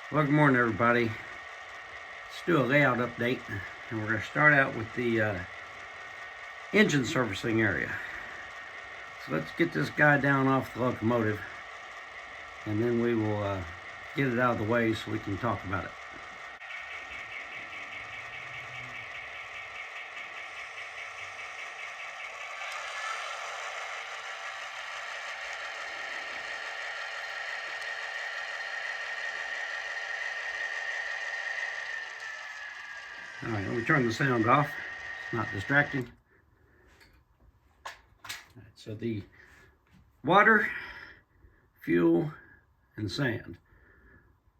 Well, good morning, everybody. Let's do a layout update, and we're going to start out with the engine servicing area. So let's get this guy down off the locomotive, and then we will get it out of the way so we can talk about it. All right, let me turn the sound off. It's not distracting. All right, so the water, fuel, and sand.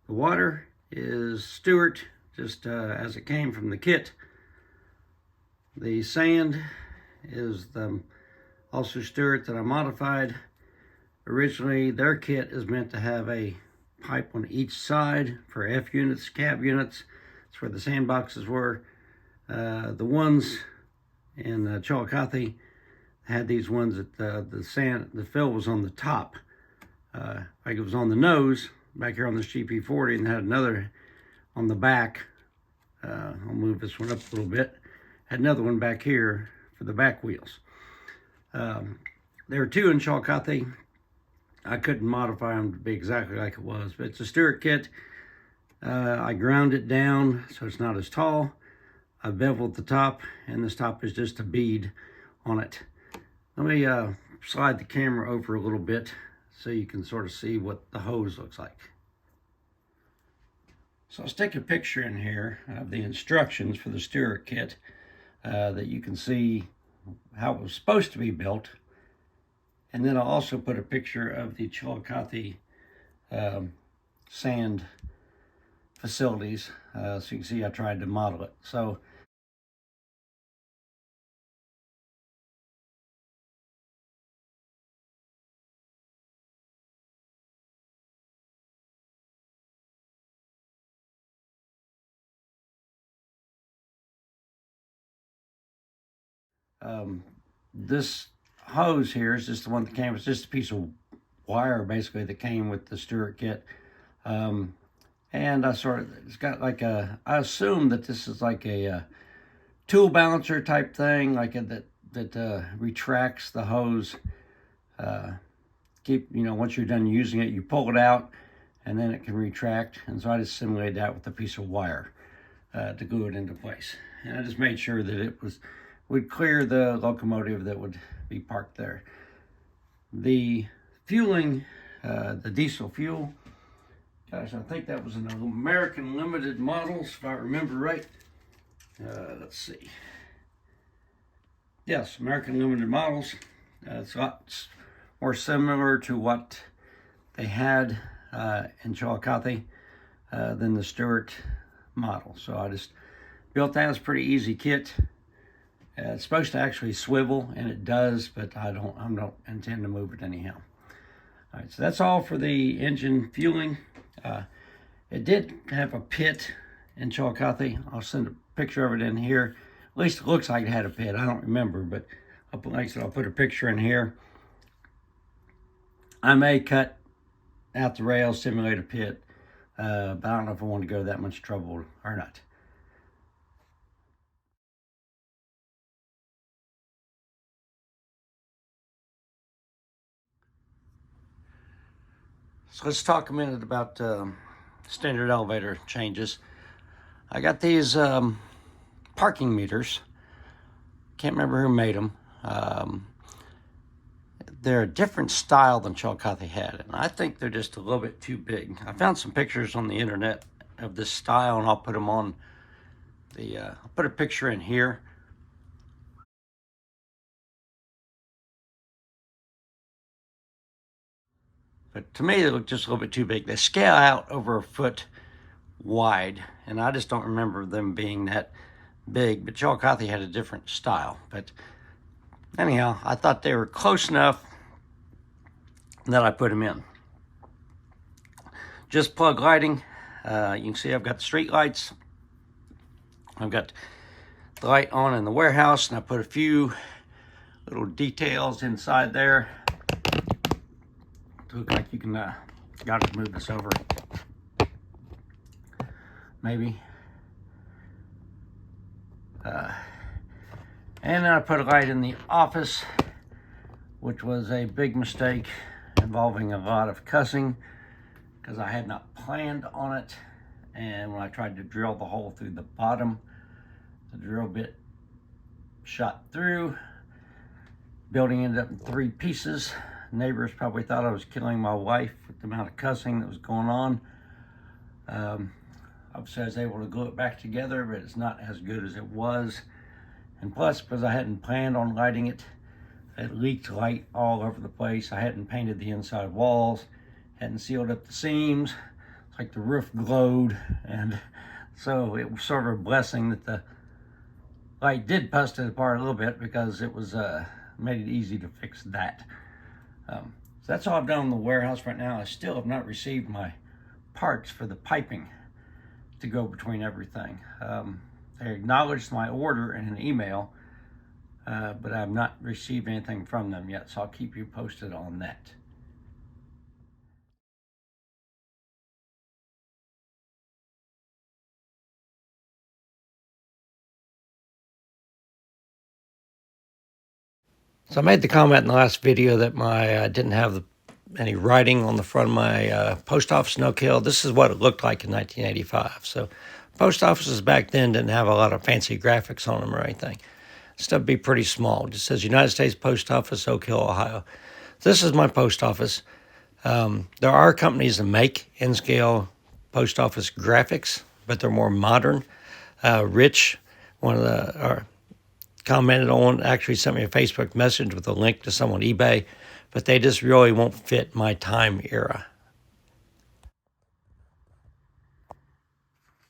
The water is Stewart, just as it came from the kit. The sand is also Stewart that I modified. Originally, their kit is meant to have a pipe on each side for F units, cab units. That's where the sandboxes were. The ones in Chillicothe had these ones that the fill was on the top. Like it was on the nose back here on this GP40, and had another on the back. I'll move this one up a little bit. Had another one back here for the back wheels. There were two in Chillicothe. I couldn't modify them to be exactly like it was, but it's a Stewart kit. I ground it down so it's not as tall. I beveled the top, and this top is just a bead on it. Let me slide the camera over a little bit so you can sort of see what the hose looks like. So I'll stick a picture in here of the instructions for the Stewart kit that you can see how it was supposed to be built. And then I'll also put a picture of the Chillicothe sand facilities so you can see I tried to model it. So this hose here is just the one that came. It's just a piece of wire basically that came with the Stewart kit. And it's got like I assume that this is like a tool balancer type thing, like that retracts the hose. Once you're done using it, you pull it out, and then it can retract. And so I just simulated that with a piece of wire to glue it into place. And I just made sure that would clear the locomotive that would be parked there. The fueling, the diesel fuel, gosh, I think that was an American Limited models, if I remember right. Let's see. Yes, American Limited models. It's a lot more similar to what they had in Chillicothe than the Stewart model. So I just built that. It's a pretty easy kit. It's supposed to actually swivel, and it does, but I don't intend to move it anyhow. All right, so that's all for the engine fueling. It did have a pit in Chillicothe. I'll send a picture of it in here. At least it looks like it had a pit. I don't remember, but like I said, I'll put a picture in here. I may cut out the rails, simulate a pit, but I don't know if I want to go to that much trouble or not. So let's talk a minute about standard elevator changes. I got these parking meters. Can't remember who made them. They're a different style than Chillicothe had, and I think they're just a little bit too big. I found some pictures on the internet of this style, and I'll put them on the. I'll put a picture in here. But to me, they look just a little bit too big. They scale out over a foot wide, and I just don't remember them being that big. But Chillicothe had a different style. But anyhow, I thought they were close enough that I put them in. Just plug lighting. You can see I've got the street lights. I've got the light on in the warehouse, and I put a few little details inside there to look like you can got to move this over. maybe. And then I put a light in the office, which was a big mistake involving a lot of cussing because I had not planned on it. And when I tried to drill the hole through the bottom, the drill bit shot through. Building ended up in 3 pieces. Neighbors probably thought I was killing my wife with the amount of cussing that was going on. Obviously I was able to glue it back together, but it's not as good as it was. And plus, because I hadn't planned on lighting it, it leaked light all over the place. I hadn't painted the inside walls, hadn't sealed up the seams. It's like the roof glowed, and so it was sort of a blessing that the light did bust it apart a little bit, because it was made it easy to fix that. So that's all I've done in the warehouse right now. I still have not received my parts for the piping to go between everything. They acknowledged my order in an email, but I've not received anything from them yet, so I'll keep you posted on that. So I made the comment in the last video that I didn't have any writing on the front of my post office no-kill. This is what it looked like in 1985. So post offices back then didn't have a lot of fancy graphics on them or anything. Stuff would be pretty small. It just says United States Post Office, Oak Hill, Ohio. This is my post office. There are companies that make N-scale post office graphics, but they're more modern. Rich, one of the commented on, actually sent me a Facebook message with a link to some on eBay, but they just really won't fit my time era.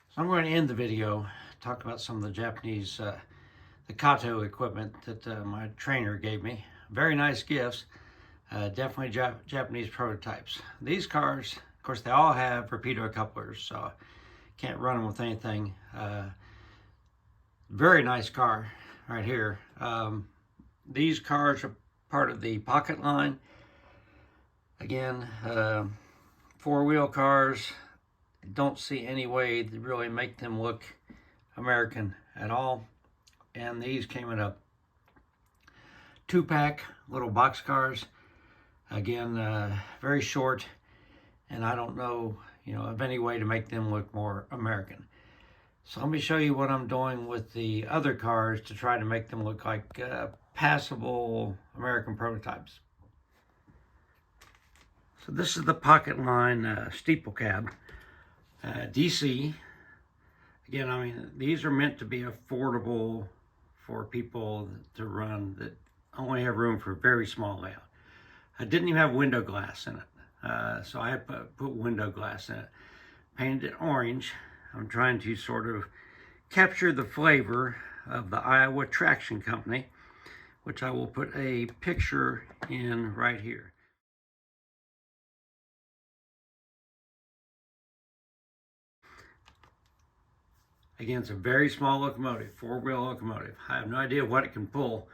So I'm going to end the video, talk about some of the Japanese, the Kato equipment that my trainer gave me. Very nice gifts, definitely Japanese prototypes. These cars, of course, they all have repeater couplers, so can't run them with anything. Very nice car right here. These cars are part of the Pocket line. Again, 4-wheel cars. Don't see any way to really make them look American at all. And these came in a 2-pack little box cars. Again, very short, and I don't know, of any way to make them look more American. So let me show you what I'm doing with the other cars to try to make them look like passable American prototypes. So this is the Pocket line steeple cab, DC. Again, I mean, these are meant to be affordable for people to run that only have room for a very small layout. I didn't even have window glass in it, so I had put window glass in it. Painted it orange. I'm trying to sort of capture the flavor of the Iowa Traction Company, which I will put a picture in right here. Again, it's a very small locomotive, 4-wheel locomotive. I have no idea what it can pull,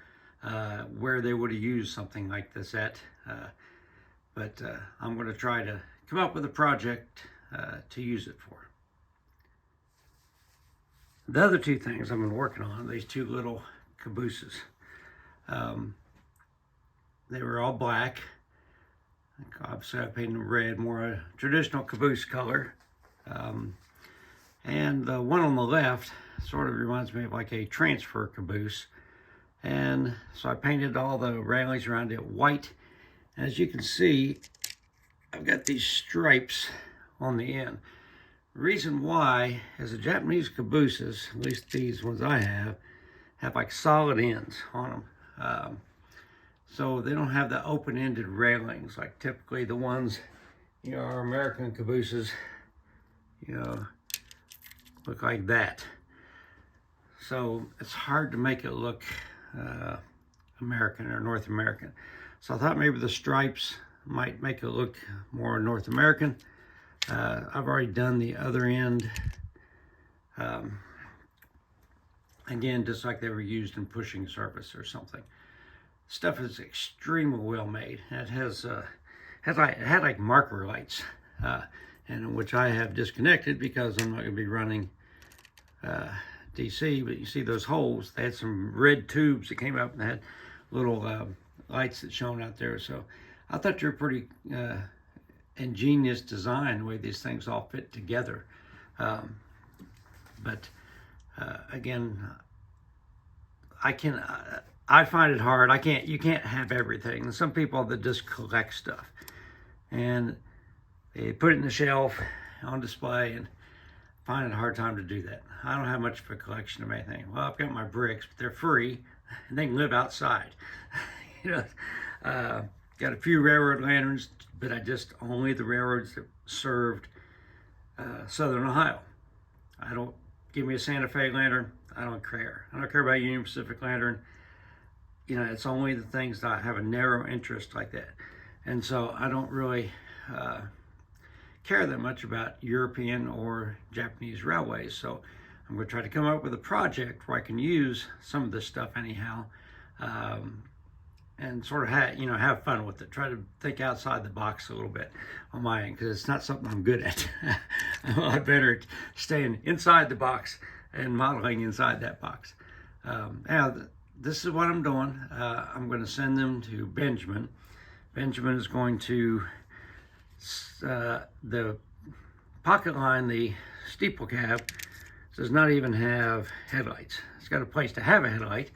where they would have used something like this at, but I'm going to try to come up with a project to use it for. The other 2 things I've been working on, these 2 little cabooses. They were all black. Obviously I painted them red, more a traditional caboose color. And the one on the left sort of reminds me of like a transfer caboose. And so I painted all the railings around it white. And as you can see, I've got these stripes on the end. The reason why is the Japanese cabooses, at least these ones I have like solid ends on them. So they don't have the open-ended railings like typically the ones, our American cabooses, look like that. So it's hard to make it look American or North American. So I thought maybe the stripes might make it look more North American. I've already done the other end. Again, just like they were used in pushing surface or something. Stuff is extremely well made. It had like marker lights and which I have disconnected because I'm not going to be running DC. But you see those holes, they had some red tubes that came up and they had little lights that shone out there. So I thought you're pretty ingenious design, the way these things all fit together. But again, I find it hard. You can't have everything. And some people that just collect stuff and they put it in the shelf on display, and find it a hard time to do that. I don't have much of a collection of anything. Well, I've got my bricks, but they're free and they can live outside. You know, got a few railroad lanterns, but only the railroads that served Southern Ohio. Give me a Santa Fe lantern, I don't care. I don't care about Union Pacific lantern. You know, it's only the things that I have a narrow interest like that. And so I don't really care that much about European or Japanese railways. So I'm going to try to come up with a project where I can use some of this stuff anyhow, and sort of have fun with it. Try to think outside the box a little bit on my end, because it's not something I'm good at. I'm a lot better at staying inside the box and modeling inside that box. Now, this is what I'm doing. I'm going to send them to Benjamin. Benjamin is going to the pocket line, the steeple cab does not even have headlights. It's got a place to have a headlight,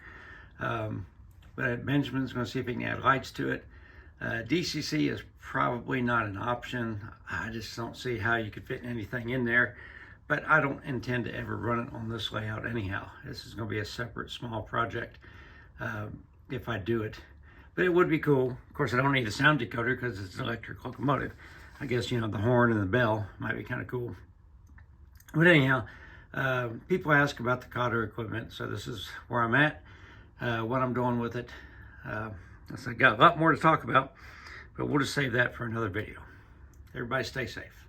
but Benjamin's going to see if he can add lights to it. DCC is probably not an option. I just don't see how you could fit anything in there, but I don't intend to ever run it on this layout anyhow. This is going to be a separate small project if I do it, but it would be cool. Of course, I don't need a sound decoder because it's an electric locomotive. I guess, you know, the horn and the bell might be kind of cool. But anyhow, people ask about the Kato equipment, so this is where I'm at, what I'm doing with it. I got a lot more to talk about, but we'll just save that for another video. Everybody stay safe.